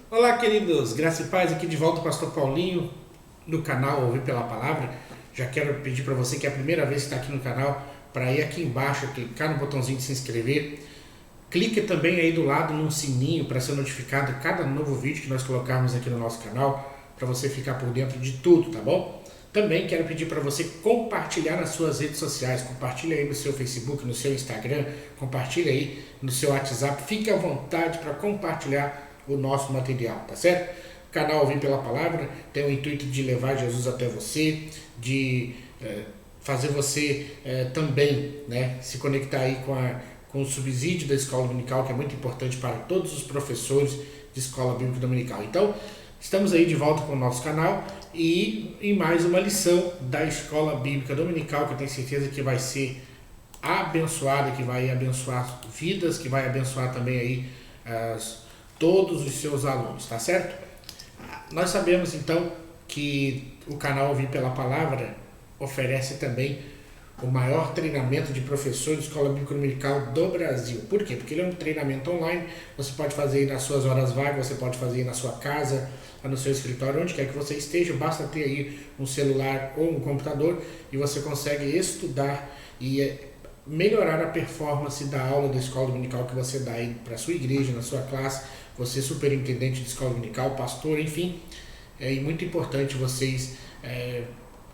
Olá, queridos, graça e paz, aqui de volta o pastor Paulinho, no canal Ouvir pela Palavra. Já quero pedir para você que é a primeira vez que está aqui no canal, para ir aqui embaixo, clicar no botãozinho de se inscrever. Clique também aí do lado num sininho para ser notificado cada novo vídeo que nós colocarmos aqui no nosso canal, para você ficar por dentro de tudo, tá bom? Também quero pedir para você compartilhar nas suas redes sociais, compartilha aí no seu Facebook, no seu Instagram, compartilha aí no seu WhatsApp, fique à vontade para compartilhar o nosso material, tá certo? O canal Ouvir pela Palavra tem o intuito de levar Jesus até você, de fazer você também, né, se conectar aí com o subsídio da escola dominical, que é muito importante para todos os professores de escola bíblica dominical. Então, estamos aí de volta com o nosso canal e em mais uma lição da escola bíblica dominical, que eu tenho certeza que vai ser abençoada, que vai abençoar vidas, que vai abençoar também aí todos os seus alunos, tá certo? Nós sabemos então que o canal Ouvir pela Palavra oferece também o maior treinamento de professor de escola bíblica dominical do Brasil. Por quê? Porque ele é um treinamento online, você pode fazer aí nas suas horas vagas, você pode fazer aí na sua casa, no seu escritório, onde quer que você esteja, basta ter aí um celular ou um computador e você consegue estudar e melhorar a performance da aula da escola dominical que você dá aí para a sua igreja, na sua classe, você superintendente de escola dominical, pastor, enfim. É muito importante vocês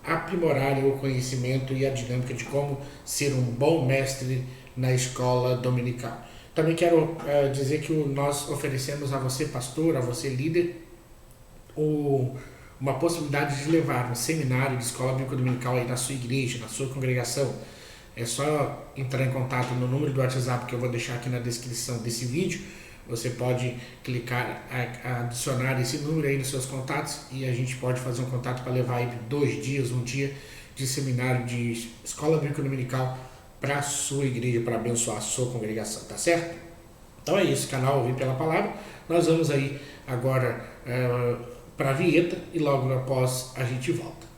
aprimorarem o conhecimento e a dinâmica de como ser um bom mestre na escola dominical. Também quero dizer que nós oferecemos a você, pastor, a você, líder, uma possibilidade de levar um seminário de escola bíblica dominical aí na sua igreja, na sua congregação. É só entrar em contato no número do WhatsApp que eu vou deixar aqui na descrição desse vídeo. Você pode clicar, adicionar esse número aí nos seus contatos e a gente pode fazer um contato para levar aí 2 dias, um dia de seminário de escola bíblica dominical para a sua igreja, para abençoar a sua congregação, tá certo? Então é isso, canal Ouvir pela Palavra. Nós vamos aí agora para a vinheta e logo após a gente volta.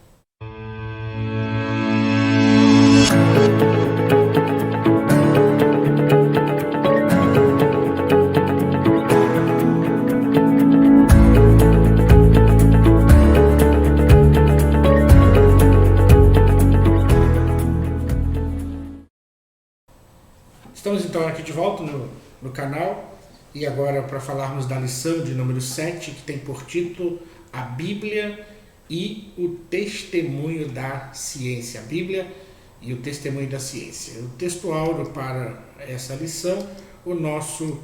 Estamos então aqui de volta no canal e agora para falarmos da lição de número 7, que tem por título A Bíblia e o Testemunho da Ciência. A Bíblia e o Testemunho da Ciência. O texto áureo para essa lição, o nosso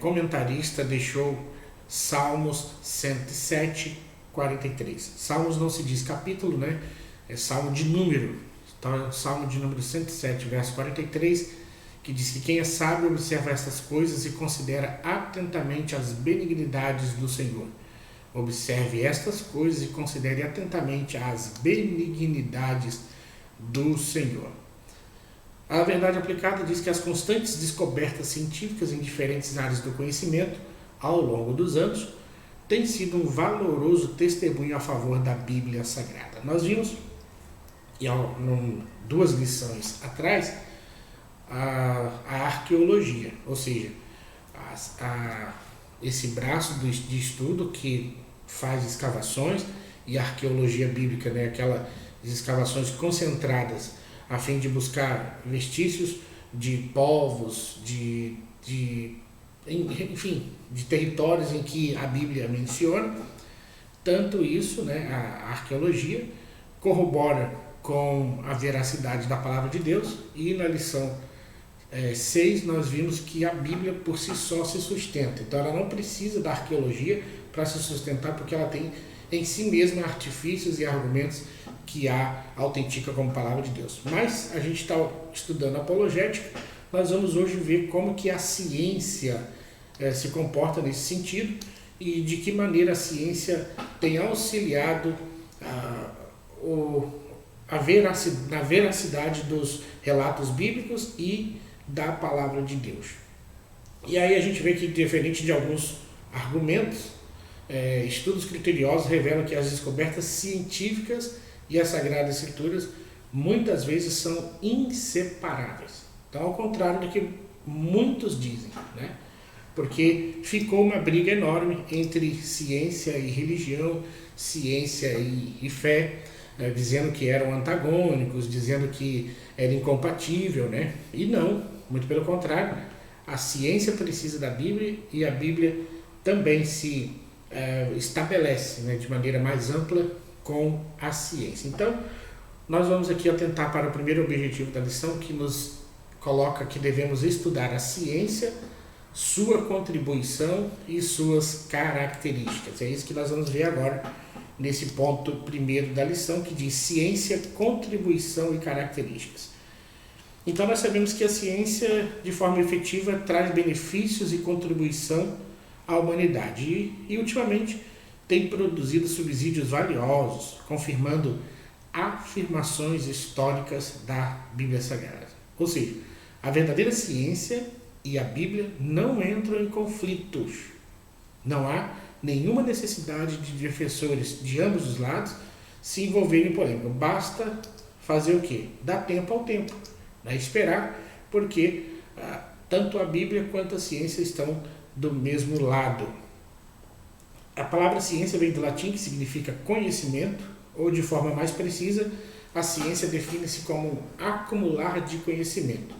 comentarista deixou Salmos 107, 43. Salmos não se diz capítulo, né? É salmo de número. Então, Salmo de número 107, verso 43, que diz que quem é sábio observa estas coisas e considera atentamente as benignidades do Senhor. Observe estas coisas e considere atentamente as benignidades do Senhor. A verdade aplicada diz que as constantes descobertas científicas em diferentes áreas do conhecimento, ao longo dos anos, têm sido um valoroso testemunho a favor da Bíblia Sagrada. Nós vimos, em 2 lições atrás, a arqueologia, ou seja, esse braço de estudo que faz escavações, e a arqueologia bíblica, né, aquelas escavações concentradas a fim de buscar vestícios de povos, enfim, de territórios em que a Bíblia menciona. Tanto isso, né, a arqueologia corrobora com a veracidade da palavra de Deus, e na lição 6 nós vimos que a Bíblia por si só se sustenta. Então ela não precisa da arqueologia para se sustentar, porque ela tem em si mesma artifícios e argumentos que a autentica como palavra de Deus. Mas a gente está estudando apologética, nós vamos hoje ver como que a ciência se comporta nesse sentido e de que maneira a ciência tem auxiliado na veracidade dos relatos bíblicos e da palavra de Deus. E aí a gente vê que, diferente de alguns argumentos, estudos criteriosos revelam que as descobertas científicas e as Sagradas Escrituras muitas vezes são inseparáveis. Então, ao contrário do que muitos dizem, né? porque ficou uma briga enorme entre ciência e religião, ciência e fé, dizendo que eram antagônicos, dizendo que era incompatível, né? E não, muito pelo contrário, a ciência precisa da Bíblia e a Bíblia também se estabelece, né, de maneira mais ampla com a ciência. Então, nós vamos aqui atentar para o primeiro objetivo da lição, que nos coloca que devemos estudar a ciência, sua contribuição e suas características. É isso que nós vamos ver agora nesse ponto primeiro da lição, que diz ciência, contribuição e características. Então nós sabemos que a ciência, de forma efetiva, traz benefícios e contribuição à humanidade e ultimamente tem produzido subsídios valiosos, confirmando afirmações históricas da Bíblia Sagrada. Ou seja, a verdadeira ciência e a Bíblia não entram em conflitos. Não há nenhuma necessidade de defensores de ambos os lados se envolverem em polêmica. Basta fazer o quê? Dar tempo ao tempo, né? Esperar, porque tanto a Bíblia quanto a ciência estão do mesmo lado. A palavra ciência vem do latim, que significa conhecimento, ou de forma mais precisa, a ciência define-se como acumular de conhecimento.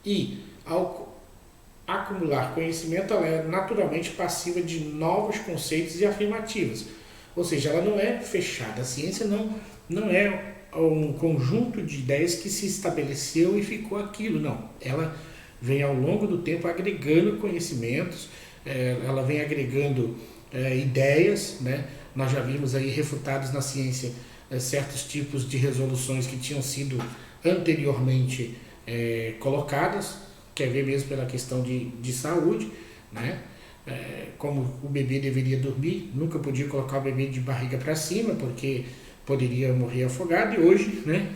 E, ao acumular conhecimento, ela é naturalmente passiva de novos conceitos e afirmativas. Ou seja, ela não é fechada. A ciência não é um conjunto de ideias que se estabeleceu e ficou aquilo. Não. Ela vem ao longo do tempo agregando conhecimentos, ela vem agregando ideias, né? Nós já vimos aí refutados na ciência certos tipos de resoluções que tinham sido anteriormente colocadas, quer ver mesmo pela questão de saúde, né? Como o bebê deveria dormir, nunca podia colocar o bebê de barriga para cima, porque poderia morrer afogado, e hoje, né,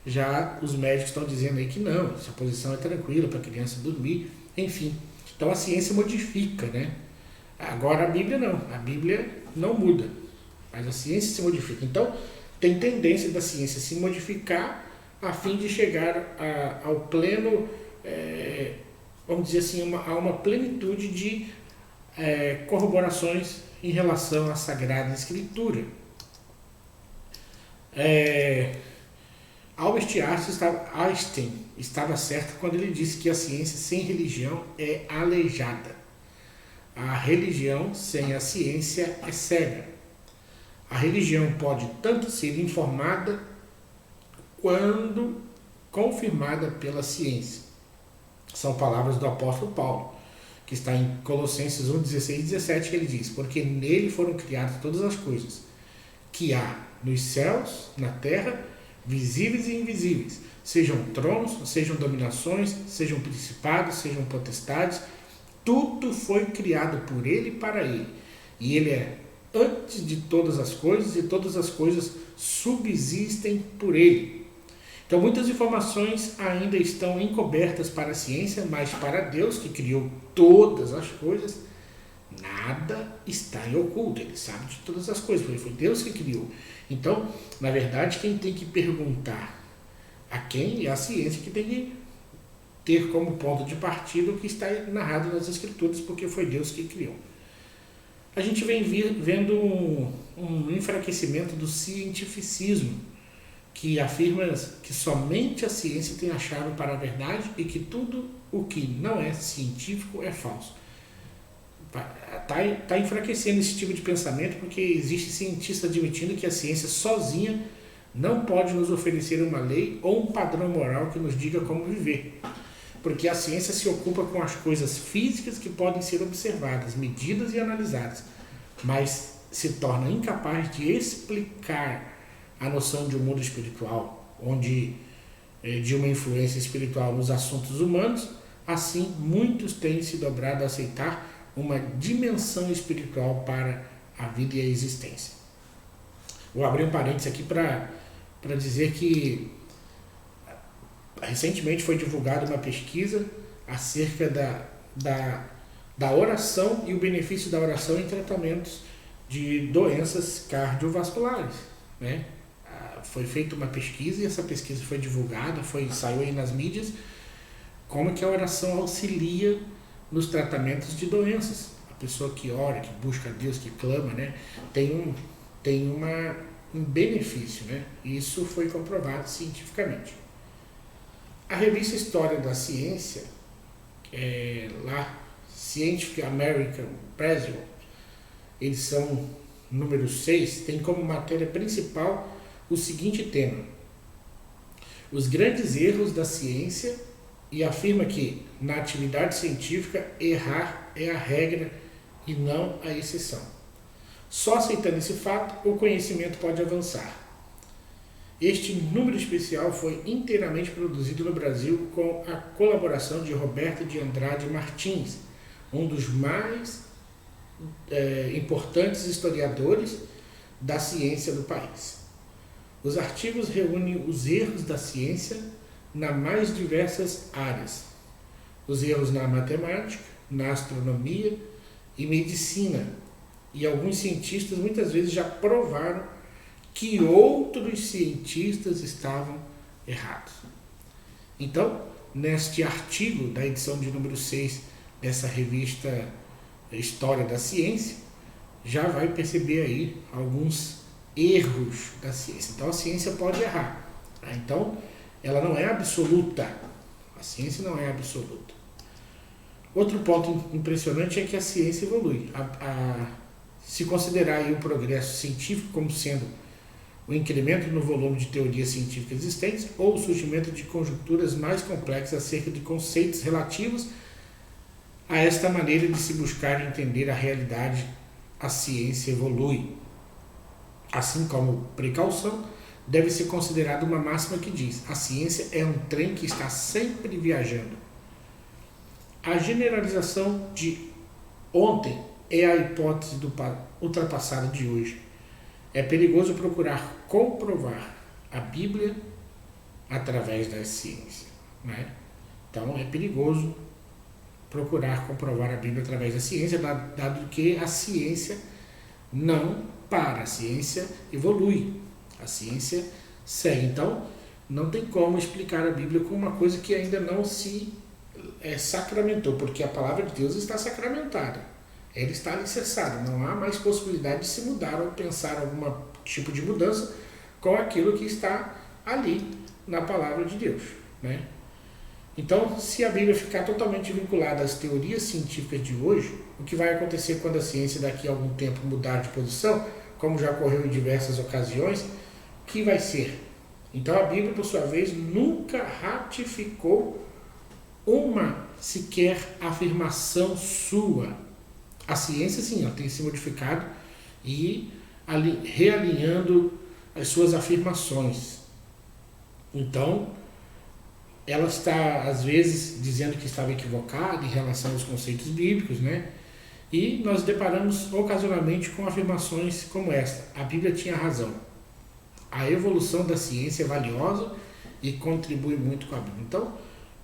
já os médicos estão dizendo aí que não, essa posição é tranquila para a criança dormir, enfim. Então a ciência modifica, né? Agora a Bíblia não, a Bíblia não muda, mas a ciência se modifica. Então tem tendência da ciência se modificar a fim de chegar ao pleno, vamos dizer assim, a uma plenitude de corroborações em relação à Sagrada Escritura. Albert Einstein estava certo quando ele disse que a ciência sem religião é aleijada. A religião sem a ciência é cega. A religião pode tanto ser informada quando confirmada pela ciência. São palavras do apóstolo Paulo, que está em Colossenses 1, 16 e 17, que ele diz: porque nele foram criadas todas as coisas, que há nos céus, na terra, visíveis e invisíveis, sejam tronos, sejam dominações, sejam principados, sejam potestades, tudo foi criado por ele e para ele. E ele é antes de todas as coisas, e todas as coisas subsistem por ele. Então muitas informações ainda estão encobertas para a ciência, mas para Deus, que criou todas as coisas, nada está em oculto. Ele sabe de todas as coisas, porque foi Deus que criou. Então, na verdade, quem tem que perguntar a quem é a ciência, que tem que ter como ponto de partida o que está narrado nas Escrituras, porque foi Deus que criou. A gente vem vendo um enfraquecimento do cientificismo, que afirma que somente a ciência tem a chave para a verdade e que tudo o que não é científico é falso. Está enfraquecendo esse tipo de pensamento, porque existe cientista admitindo que a ciência sozinha não pode nos oferecer uma lei ou um padrão moral que nos diga como viver. Porque a ciência se ocupa com as coisas físicas que podem ser observadas, medidas e analisadas, mas se torna incapaz de explicar a noção de um mundo espiritual, onde de uma influência espiritual nos assuntos humanos. Assim, muitos têm se dobrado a aceitar uma dimensão espiritual para a vida e a existência. Vou abrir um parênteses aqui para dizer que recentemente foi divulgada uma pesquisa acerca da oração e o benefício da oração em tratamentos de doenças cardiovasculares, né? Foi feita uma pesquisa e essa pesquisa foi divulgada, saiu aí nas mídias, como que a oração auxilia nos tratamentos de doenças. A pessoa que ora, que busca a Deus, que clama, né, tem um benefício, né? Isso foi comprovado cientificamente. A revista História da Ciência, lá, Scientific American Press, edição número 6, tem como matéria principal o seguinte tema: os grandes erros da ciência, e afirma que, na atividade científica, errar é a regra e não a exceção. Só aceitando esse fato, o conhecimento pode avançar. Este número especial foi inteiramente produzido no Brasil com a colaboração de Roberto de Andrade Martins, um dos mais importantes historiadores da ciência do país. Os artigos reúnem os erros da ciência nas mais diversas áreas. Os erros na matemática, na astronomia e medicina. E alguns cientistas muitas vezes já provaram que outros cientistas estavam errados. Então, neste artigo da edição de número 6 dessa revista História da Ciência, já vai perceber aí alguns erros da ciência. Então, a ciência pode errar. Então, ela não é absoluta. A ciência não é absoluta. Outro ponto impressionante é que a ciência evolui. Se considerar aí o progresso científico como sendo o incremento no volume de teorias científicas existentes ou o surgimento de conjunturas mais complexas acerca de conceitos relativos a esta maneira de se buscar entender a realidade, a ciência evolui. Assim como precaução, deve ser considerada uma máxima que diz: a ciência é um trem que está sempre viajando. A generalização de ontem é a hipótese do ultrapassado de hoje. É perigoso procurar comprovar a Bíblia através da ciência, né? Então é perigoso procurar comprovar a Bíblia através da ciência, dado que a ciência não para, a ciência evolui, a ciência segue. Então não tem como explicar a Bíblia com uma coisa que ainda não se sacramentou, porque a palavra de Deus está sacramentada. Ela está alicerçada, não há mais possibilidade de se mudar ou pensar algum tipo de mudança com aquilo que está ali na palavra de Deus, né? Então, se a Bíblia ficar totalmente vinculada às teorias científicas de hoje, o que vai acontecer quando a ciência daqui a algum tempo mudar de posição, como já ocorreu em diversas ocasiões, que vai ser? Então a Bíblia, por sua vez, nunca ratificou uma sequer afirmação sua. A ciência, sim, ela tem se modificado e realinhando as suas afirmações. Então, ela está, às vezes, dizendo que estava equivocada em relação aos conceitos bíblicos, né? E nós deparamos ocasionalmente com afirmações como esta: a Bíblia tinha razão. A evolução da ciência é valiosa e contribui muito com a Bíblia. Então,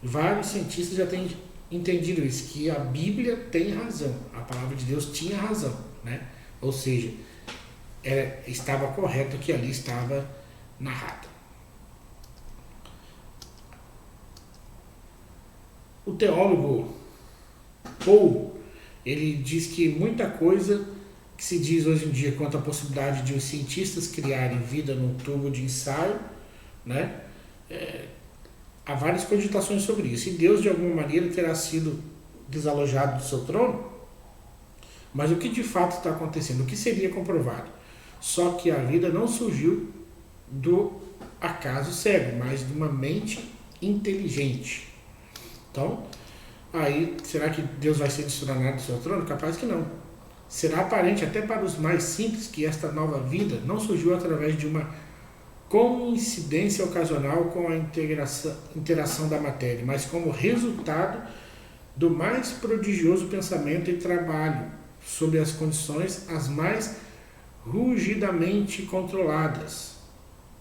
vários cientistas já têm entendido isso, que a Bíblia tem razão, a palavra de Deus tinha razão, né? Ou seja, estava correto o que ali estava narrado. O teólogo Paul, ele diz que muita coisa que se diz hoje em dia quanto à possibilidade de os cientistas criarem vida num tubo de ensaio, né? Há várias cogitações sobre isso. E Deus, de alguma maneira, terá sido desalojado do seu trono. Mas o que de fato está acontecendo? O que seria comprovado? Só que a vida não surgiu do acaso cego, mas de uma mente inteligente. Então, aí, será que Deus vai ser destronado do seu trono? Capaz que não. Será aparente até para os mais simples que esta nova vida não surgiu através de uma coincidência ocasional com a interação da matéria, mas como resultado do mais prodigioso pensamento e trabalho, sob as condições as mais rugidamente controladas.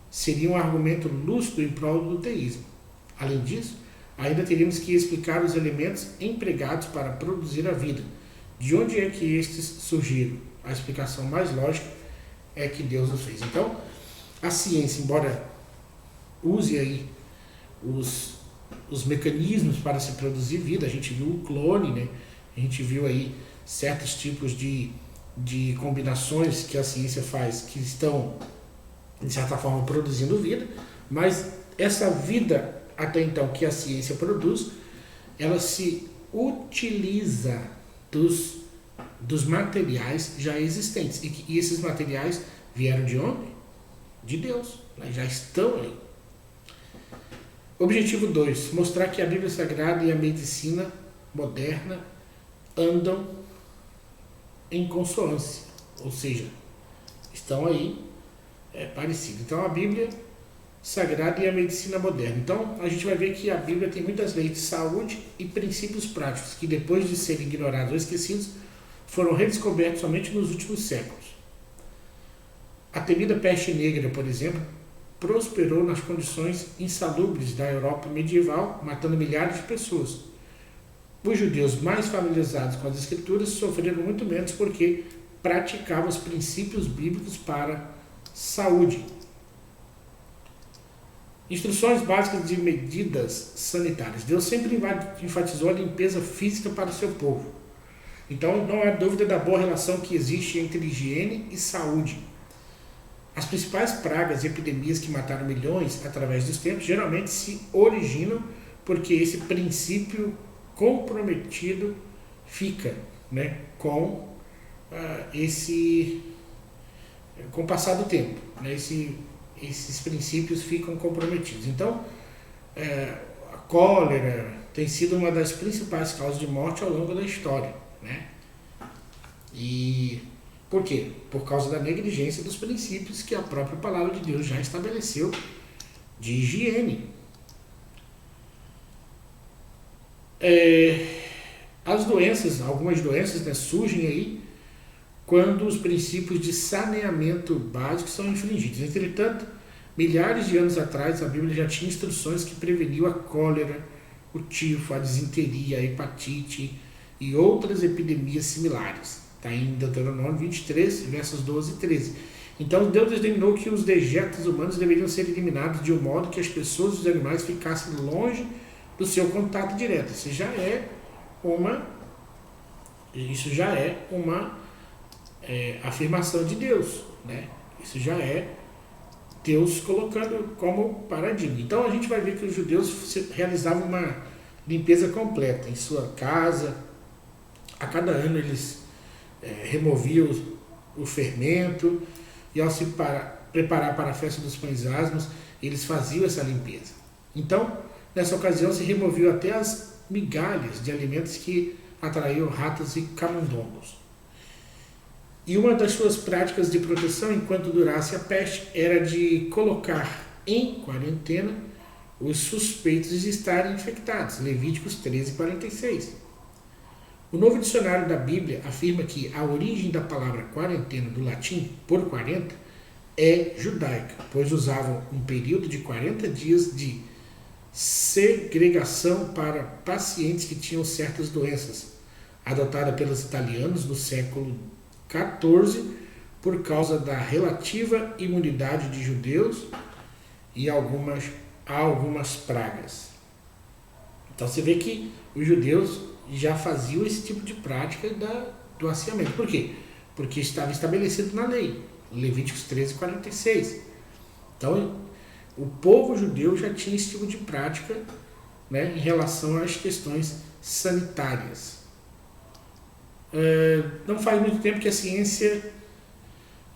Seria um argumento lúcido em prol do teísmo. Além disso, ainda teríamos que explicar os elementos empregados para produzir a vida. De onde é que estes surgiram? A explicação mais lógica é que Deus os fez. Então, a ciência, embora use aí os mecanismos para se produzir vida, a gente viu o clone, né? A gente viu aí certos tipos de combinações que a ciência faz que estão, de certa forma, produzindo vida, mas essa vida, até então, que a ciência produz, ela se utiliza dos materiais já existentes. E esses materiais vieram de onde? De Deus, né? Já estão aí. Objetivo 2. Mostrar que a Bíblia Sagrada e a medicina moderna andam em consonância, ou seja, estão aí parecidos. Então, a Bíblia Sagrada e a medicina moderna. Então, a gente vai ver que a Bíblia tem muitas leis de saúde e princípios práticos que, depois de serem ignorados ou esquecidos, foram redescobertos somente nos últimos séculos. A temida peste negra, por exemplo, prosperou nas condições insalubres da Europa medieval, matando milhares de pessoas. Os judeus mais familiarizados com as escrituras sofreram muito menos porque praticavam os princípios bíblicos para saúde. Instruções básicas de medidas sanitárias. Deus sempre enfatizou a limpeza física para o seu povo. Então, não há dúvida da boa relação que existe entre higiene e saúde. As principais pragas e epidemias que mataram milhões através dos tempos geralmente se originam porque esse princípio comprometido fica, né, com o passar do tempo, né, esses princípios ficam comprometidos. Então, a cólera tem sido uma das principais causas de morte ao longo da história, né? E por quê? Por causa da negligência dos princípios que a própria palavra de Deus já estabeleceu de higiene. As doenças, algumas doenças, né, surgem aí quando os princípios de saneamento básico são infringidos. Entretanto, milhares de anos atrás, a Bíblia já tinha instruções que preveniam a cólera, o tifo, a disenteria, a hepatite e outras epidemias similares. Está em Deuteronômio 23, versos 12 e 13. Então, Deus determinou que os dejetos humanos deveriam ser eliminados de um modo que as pessoas e os animais ficassem longe do seu contato direto. Isso já é uma afirmação de Deus, né? Isso já é Deus colocando como paradigma. Então a gente vai ver que os judeus realizavam uma limpeza completa em sua casa. A cada ano eles removiam o fermento e, ao se preparar para a festa dos pães asmos, eles faziam essa limpeza. Então, nessa ocasião, se removiam até as migalhas de alimentos que atraíam ratos e camundongos. E uma das suas práticas de proteção enquanto durasse a peste era de colocar em quarentena os suspeitos de estarem infectados. Levíticos 13:46. O Novo Dicionário da Bíblia afirma que a origem da palavra quarentena, do latim por 40, é judaica, pois usavam um período de 40 dias de segregação para pacientes que tinham certas doenças, adotada pelos italianos no século XIV por causa da relativa imunidade de judeus e algumas pragas. Então você vê que os judeus já faziam esse tipo de prática do asseamento. Por quê? Porque estava estabelecido na lei, Levíticos 13:46. Então, o povo judeu já tinha esse tipo de prática, né, em relação às questões sanitárias. Não faz muito tempo que a ciência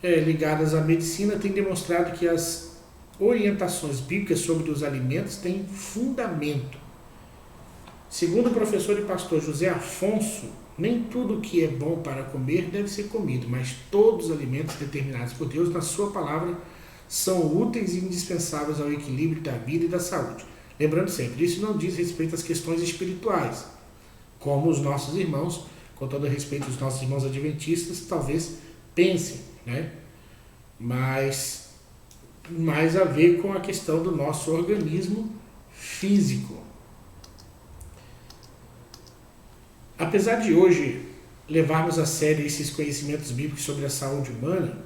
ligadas à medicina tem demonstrado que as orientações bíblicas sobre os alimentos têm fundamento. Segundo o professor e pastor José Afonso, nem tudo que é bom para comer deve ser comido, mas todos os alimentos determinados por Deus na sua palavra são úteis e indispensáveis ao equilíbrio da vida e da saúde. Lembrando sempre, isso não diz respeito às questões espirituais, como os nossos irmãos, com todo respeito aos nossos irmãos adventistas, talvez pensem, né? Mas mais a ver com a questão do nosso organismo físico. Apesar de hoje levarmos a sério esses conhecimentos bíblicos sobre a saúde humana,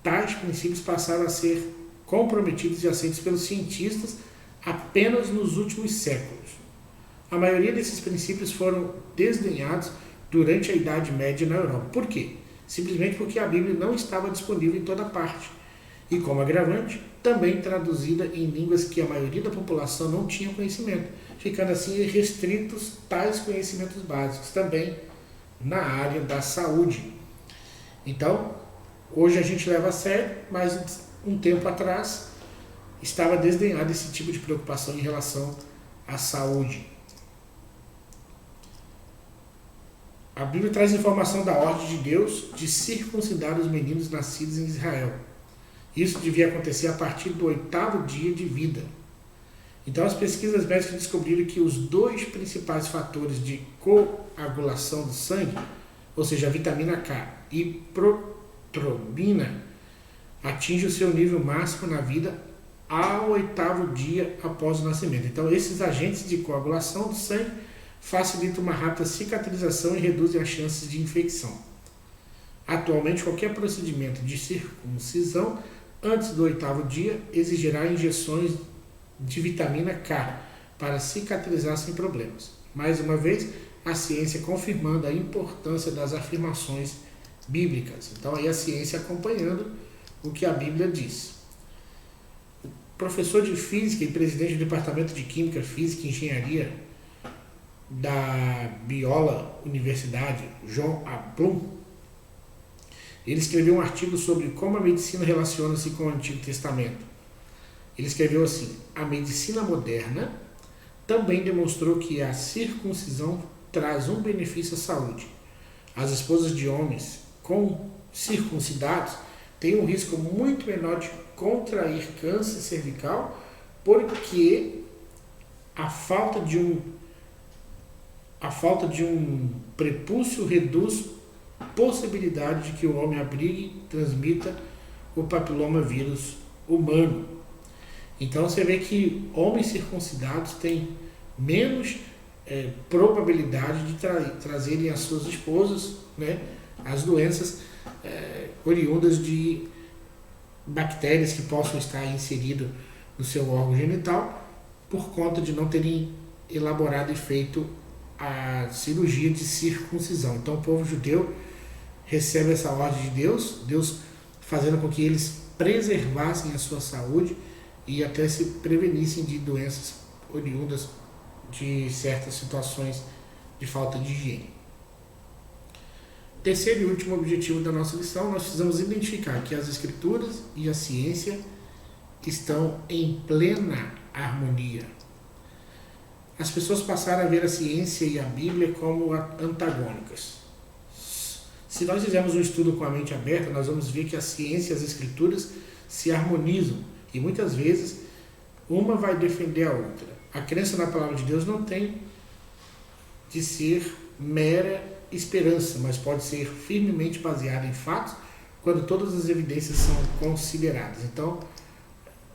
tais princípios passaram a ser comprometidos e aceitos pelos cientistas apenas nos últimos séculos. A maioria desses princípios foram desdenhados durante a Idade Média na Europa. Por quê? Simplesmente porque a Bíblia não estava disponível em toda parte. E como agravante, também traduzida em línguas que a maioria da população não tinha conhecimento, ficando assim restritos tais conhecimentos básicos também na área da saúde. Então, hoje a gente leva a sério, mas um tempo atrás estava desdenhado esse tipo de preocupação em relação à saúde. A Bíblia traz informação da ordem de Deus de circuncidar os meninos nascidos em Israel. Isso devia acontecer a partir do 8º dia de vida. Então, as pesquisas médicas descobriram que os 2 principais fatores de coagulação do sangue, ou seja, a vitamina K e protrombina, atingem o seu nível máximo na vida ao 8º dia após o nascimento. Então, esses agentes de coagulação do sangue facilitam uma rápida cicatrização e reduzem as chances de infecção. Atualmente, qualquer procedimento de circuncisão antes do 8º dia exigirá injeções de vitamina K para cicatrizar sem problemas. Mais uma vez, a ciência confirmando a importância das afirmações bíblicas. Então, aí a ciência acompanhando o que a Bíblia diz. O professor de Física e presidente do Departamento de Química, Física e Engenharia da Biola Universidade, John A. Blum, ele escreveu um artigo sobre como a medicina relaciona-se com o Antigo Testamento. Ele escreveu assim: a medicina moderna também demonstrou que a circuncisão traz um benefício à saúde. As esposas de homens com circuncidados têm um risco muito menor de contrair câncer cervical, porque a falta de um prepúcio reduz a possibilidade de que o homem abrigue e transmita o papilomavírus humano. Então você vê que homens circuncidados têm menos probabilidade de trazerem às suas esposas, né, as doenças oriundas de bactérias que possam estar inseridas no seu órgão genital por conta de não terem elaborado e feito a cirurgia de circuncisão. Então o povo judeu recebe essa ordem de Deus, Deus fazendo com que eles preservassem a sua saúde e até se prevenissem de doenças oriundas de certas situações de falta de higiene. Terceiro e último objetivo da nossa lição, nós precisamos identificar que as Escrituras e a ciência estão em plena harmonia. As pessoas passaram a ver a ciência e a Bíblia como antagônicas. Se nós fizermos um estudo com a mente aberta, nós vamos ver que a ciência e as Escrituras se harmonizam e muitas vezes uma vai defender a outra. A crença na palavra de Deus não tem de ser mera esperança, mas pode ser firmemente baseada em fatos quando todas as evidências são consideradas. Então,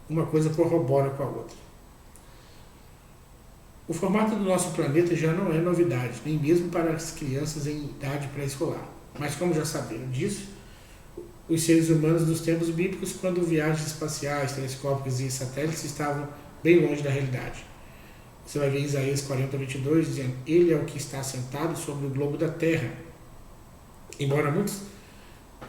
uma coisa corrobora com a outra. O formato do nosso planeta já não é novidade, nem mesmo para as crianças em idade pré-escolar. Mas como já saberam disso, os seres humanos dos tempos bíblicos, quando viagens espaciais, telescópicos e satélites estavam bem longe da realidade. Você vai ver Isaías 40:22 dizendo: Ele é o que está sentado sobre o globo da terra. Embora muitos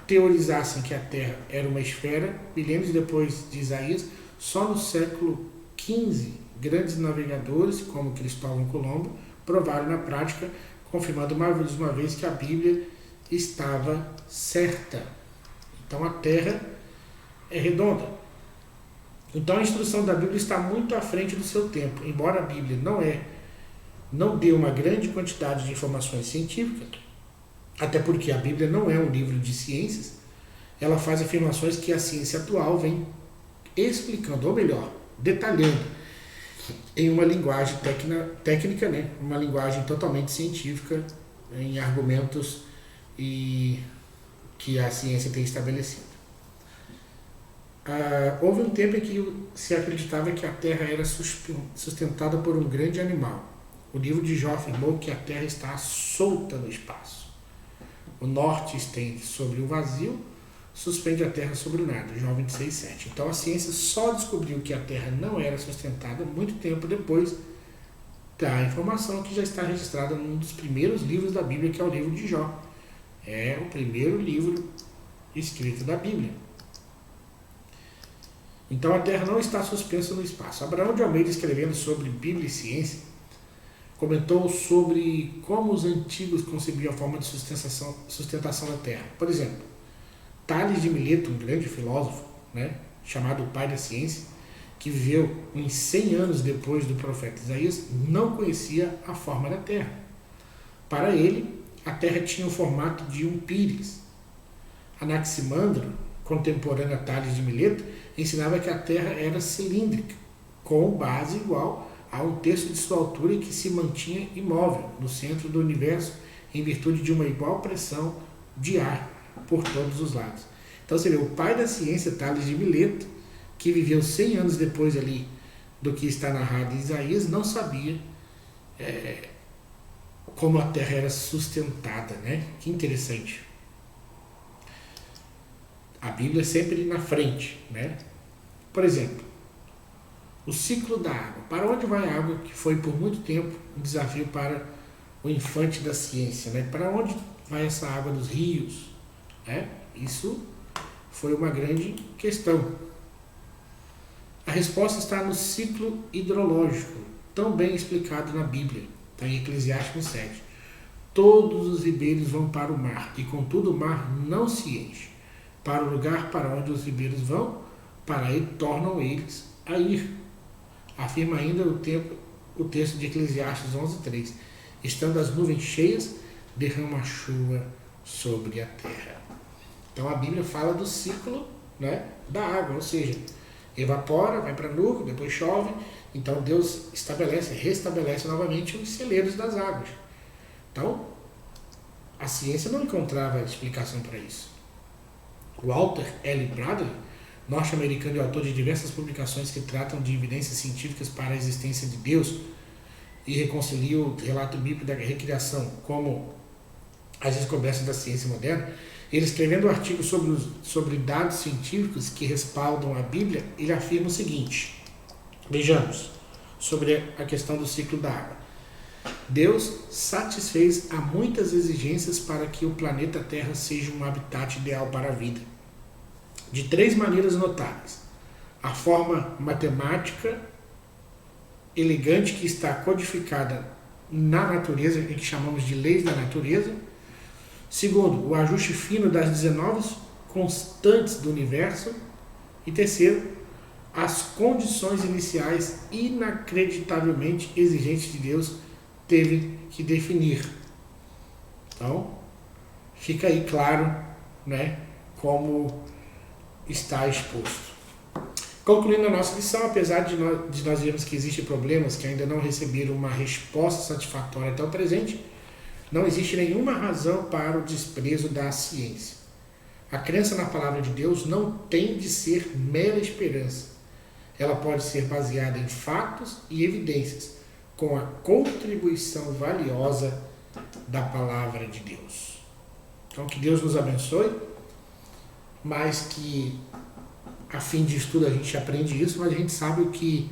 teorizassem que a Terra era uma esfera, milênios depois de Isaías, só no século XV, grandes navegadores, como Cristóvão Colombo, provaram na prática, confirmando mais uma vez que a Bíblia estava certa. Então a Terra é redonda. Então a instrução da Bíblia está muito à frente do seu tempo. Embora a Bíblia não dê uma grande quantidade de informações científicas, até porque a Bíblia não é um livro de ciências, ela faz afirmações que a ciência atual vem explicando, ou melhor, detalhando, em uma linguagem técnica, né? Uma linguagem totalmente científica, em argumentos que a ciência tem estabelecido. Houve um tempo em que se acreditava que a Terra era sustentada por um grande animal. O livro de Jó afirmou que a Terra está solta no espaço. O norte estende sobre o vazio, suspende a Terra sobre o nada. Jó 26:7. Então a ciência só descobriu que a Terra não era sustentada muito tempo depois da informação que já está registrada num dos primeiros livros da Bíblia, que é o livro de Jó. É o primeiro livro escrito da Bíblia. Então a Terra não está suspensa no espaço. Abraão de Almeida, escrevendo sobre Bíblia e ciência, comentou sobre como os antigos concebiam a forma de sustentação da Terra. Por exemplo, Tales de Mileto, um grande filósofo, né, chamado o pai da ciência, que viveu uns 100 anos depois do profeta Isaías, não conhecia a forma da Terra. Para ele, a Terra tinha o formato de um píris. Anaximandro, contemporâneo a Tales de Mileto, ensinava que a Terra era cilíndrica, com base igual a um terço de sua altura e que se mantinha imóvel no centro do universo em virtude de uma igual pressão de ar por todos os lados. Então você vê, o pai da ciência, Tales de Mileto, que viveu 100 anos depois ali do que está narrado em Isaías, não sabia como a Terra era sustentada, né? Que interessante. A Bíblia é sempre na frente, né? Por exemplo, o ciclo da água. Para onde vai a água, que foi por muito tempo um desafio para o infante da ciência, né? Para onde vai essa água dos rios? Isso foi uma grande questão. A resposta está no ciclo hidrológico, tão bem explicado na Bíblia, está em Eclesiastes 7. Todos os ribeiros vão para o mar, e contudo o mar não se enche. Para o lugar para onde os ribeiros vão, para aí tornam eles a ir. Afirma ainda o texto de Eclesiastes 11:3. Estando as nuvens cheias, derrama a chuva sobre a terra. Então a Bíblia fala do ciclo, né, da água, ou seja, evapora, vai para a nuvem, depois chove. Então Deus restabelece novamente os celeiros das águas. Então, a ciência não encontrava explicação para isso. Walter L. Bradley, norte-americano e autor de diversas publicações que tratam de evidências científicas para a existência de Deus e reconcilia o relato bíblico da recriação como as descobertas da ciência moderna, ele, escrevendo um artigo sobre dados científicos que respaldam a Bíblia, ele afirma o seguinte: vejamos, sobre a questão do ciclo da água. Deus satisfez a muitas exigências para que o planeta Terra seja um habitat ideal para a vida, de 3 maneiras notáveis: a forma matemática elegante que está codificada na natureza, que chamamos de leis da natureza; segundo, o ajuste fino das 19 constantes do universo; e terceiro, as condições iniciais inacreditavelmente exigentes de Deus teve que definir. Então, fica aí claro, né, como está exposto. Concluindo a nossa lição, apesar de nós vermos que existem problemas que ainda não receberam uma resposta satisfatória até o presente, não existe nenhuma razão para o desprezo da ciência. A crença na palavra de Deus não tem de ser mera esperança. Ela pode ser baseada em fatos e evidências, com a contribuição valiosa da palavra de Deus. Então, que Deus nos abençoe, mas que a fim de estudo a gente aprende isso, mas a gente sabe que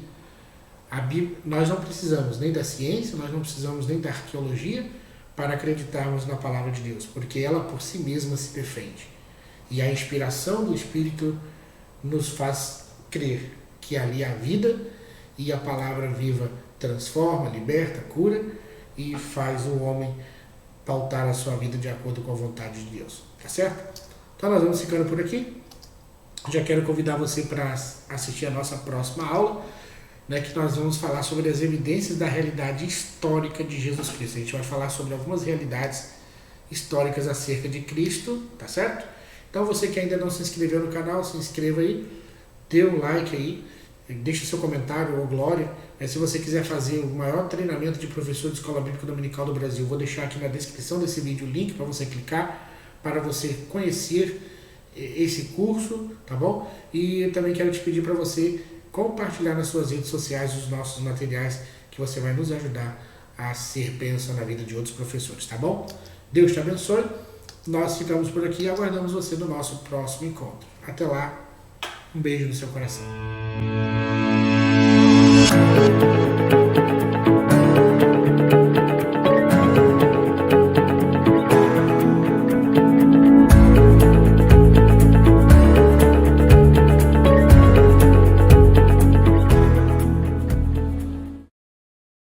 a Bíblia, nós não precisamos nem da ciência, nós não precisamos nem da arqueologia para acreditarmos na palavra de Deus, porque ela por si mesma se defende. E a inspiração do Espírito nos faz crer que ali há vida e a palavra viva transforma, liberta, cura e faz o homem pautar a sua vida de acordo com a vontade de Deus. Tá certo? Então nós vamos ficando por aqui. Já quero convidar você para assistir a nossa próxima aula, né, que nós vamos falar sobre as evidências da realidade histórica de Jesus Cristo. A gente vai falar sobre algumas realidades históricas acerca de Cristo, tá certo? Então você que ainda não se inscreveu no canal, se inscreva aí, dê um like aí, deixe seu comentário ou glória. Se você quiser fazer o maior treinamento de professor de Escola Bíblica Dominical do Brasil, vou deixar aqui na descrição desse vídeo o link para você clicar, para você conhecer esse curso, tá bom? E eu também quero te pedir para você compartilhar nas suas redes sociais os nossos materiais, que você vai nos ajudar a ser bênção na vida de outros professores, tá bom? Deus te abençoe. Nós ficamos por aqui e aguardamos você no nosso próximo encontro. Até lá, um beijo no seu coração.